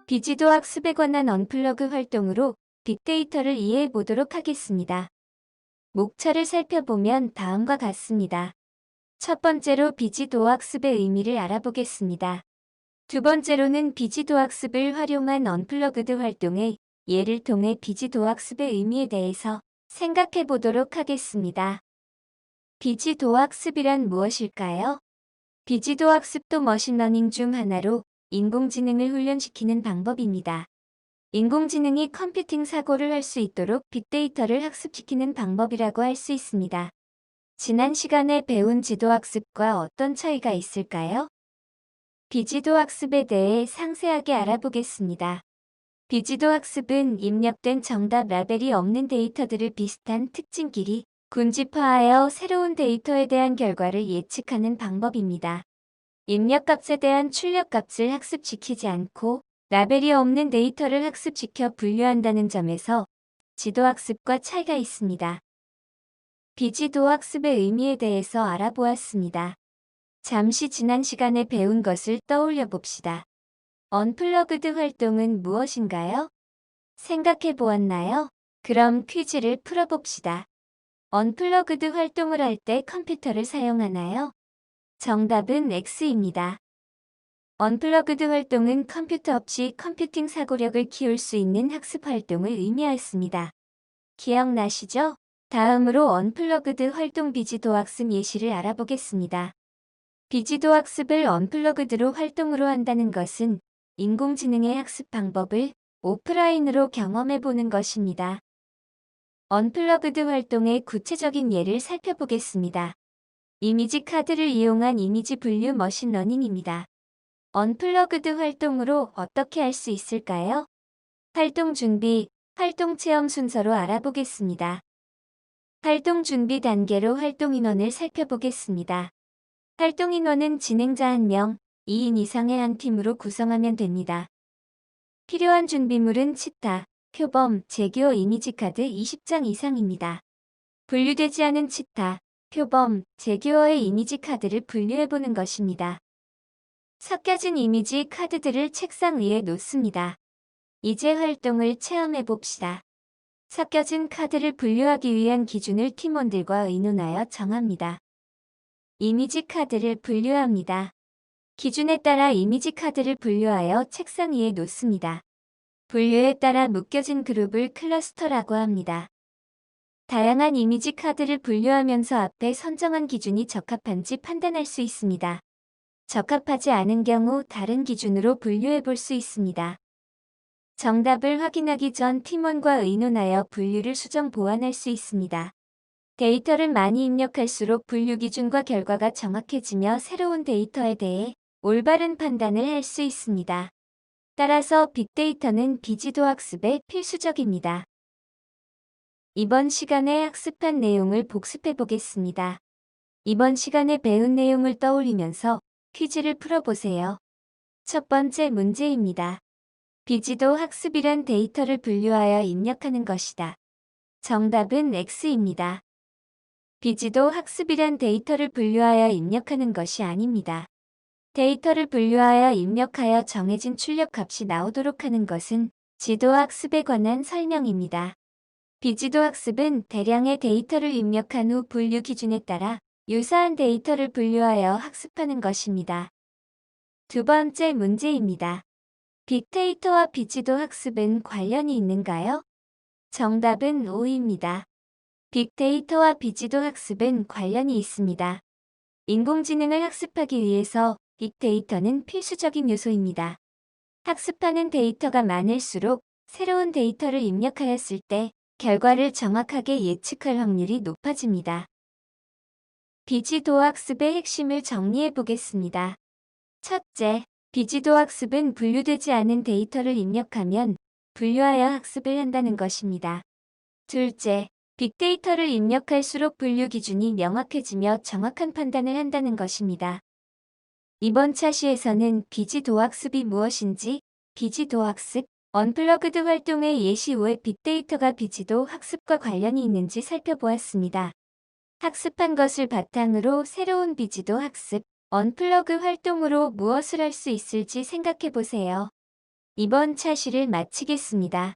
비지도 학습에 관한 언플러그 활동으로 빅데이터를 이해해 보도록 하겠습니다. 목차를 살펴보면 다음과 같습니다. 첫 번째로 비지도 학습의 의미를 알아보겠습니다. 두 번째로는 비지도 학습을 활용한 언플러그드 활동의 예를 통해 비지도 학습의 의미에 대해서 생각해 보도록 하겠습니다. 비지도 학습이란 무엇일까요? 비지도 학습도 머신러닝 중 하나로 인공지능을 훈련시키는 방법입니다. 인공지능이 컴퓨팅 사고를 할 수 있도록 빅데이터를 학습시키는 방법이라고 할 수 있습니다. 지난 시간에 배운 지도학습과 어떤 차이가 있을까요? 비지도학습에 대해 상세하게 알아보겠습니다. 비지도학습은 입력된 정답 라벨이 없는 데이터들을 비슷한 특징끼리 군집화하여 새로운 데이터에 대한 결과를 예측하는 방법입니다. 입력값에 대한 출력값을 학습시키지 않고 라벨이 없는 데이터를 학습시켜 분류한다는 점에서 지도학습과 차이가 있습니다. 비지도학습의 의미에 대해서 알아보았습니다. 잠시 지난 시간에 배운 것을 떠올려 봅시다. 언플러그드 활동은 무엇인가요? 생각해 보았나요? 그럼 퀴즈를 풀어봅시다. 언플러그드 활동을 할 때 컴퓨터를 사용하나요? 정답은 X입니다. 언플러그드 활동은 컴퓨터 없이 컴퓨팅 사고력을 키울 수 있는 학습 활동을 의미하였습니다. 기억나시죠? 다음으로 언플러그드 활동 비지도 학습 예시를 알아보겠습니다. 비지도 학습을 언플러그드로 활동으로 한다는 것은 인공지능의 학습 방법을 오프라인으로 경험해 보는 것입니다. 언플러그드 활동의 구체적인 예를 살펴보겠습니다. 이미지 카드를 이용한 이미지 분류 머신러닝입니다. 언플러그드 활동으로 어떻게 할 수 있을까요? 활동 준비, 활동 체험 순서로 알아보겠습니다. 활동 준비 단계로 활동 인원을 살펴보겠습니다. 활동 인원은 진행자 1명, 2인 이상의 한 팀으로 구성하면 됩니다. 필요한 준비물은 치타, 표범, 재규어 이미지 카드 20장 이상입니다. 분류되지 않은 치타, 표범, 재규어의 이미지 카드를 분류해보는 것입니다. 섞여진 이미지 카드들을 책상 위에 놓습니다. 이제 활동을 체험해봅시다. 섞여진 카드를 분류하기 위한 기준을 팀원들과 의논하여 정합니다. 이미지 카드를 분류합니다. 기준에 따라 이미지 카드를 분류하여 책상 위에 놓습니다. 분류에 따라 묶여진 그룹을 클러스터라고 합니다. 다양한 이미지 카드를 분류하면서 앞에 선정한 기준이 적합한지 판단할 수 있습니다. 적합하지 않은 경우 다른 기준으로 분류해 볼 수 있습니다. 정답을 확인하기 전 팀원과 의논하여 분류를 수정 보완할 수 있습니다. 데이터를 많이 입력할수록 분류 기준과 결과가 정확해지며 새로운 데이터에 대해 올바른 판단을 할 수 있습니다. 따라서 빅데이터는 비지도 학습에 필수적입니다. 이번 시간에 학습한 내용을 복습해 보겠습니다. 이번 시간에 배운 내용을 떠올리면서 퀴즈를 풀어보세요. 첫 번째 문제입니다. 비지도 학습이란 데이터를 분류하여 입력하는 것이다. 정답은 X입니다. 비지도 학습이란 데이터를 분류하여 입력하는 것이 아닙니다. 데이터를 분류하여 입력하여 정해진 출력값이 나오도록 하는 것은 지도 학습에 관한 설명입니다. 비지도 학습은 대량의 데이터를 입력한 후 분류 기준에 따라 유사한 데이터를 분류하여 학습하는 것입니다. 두 번째 문제입니다. 빅데이터와 비지도 학습은 관련이 있는가요? 정답은 O입니다. 빅데이터와 비지도 학습은 관련이 있습니다. 인공지능을 학습하기 위해서 빅데이터는 필수적인 요소입니다. 학습하는 데이터가 많을수록 새로운 데이터를 입력하였을 때 결과를 정확하게 예측할 확률이 높아집니다. 비지도 학습의 핵심을 정리해 보겠습니다. 첫째, 비지도 학습은 분류되지 않은 데이터를 입력하면 분류하여 학습을 한다는 것입니다. 둘째, 빅데이터를 입력할수록 분류 기준이 명확해지며 정확한 판단을 한다는 것입니다. 이번 차시에서는 비지도 학습이 무엇인지, 비지도 학습, 언플러그드 활동의 예시 후에 빅데이터가 비지도 학습과 관련이 있는지 살펴보았습니다. 학습한 것을 바탕으로 새로운 비지도 학습, 언플러그 활동으로 무엇을 할 수 있을지 생각해 보세요. 이번 차시를 마치겠습니다.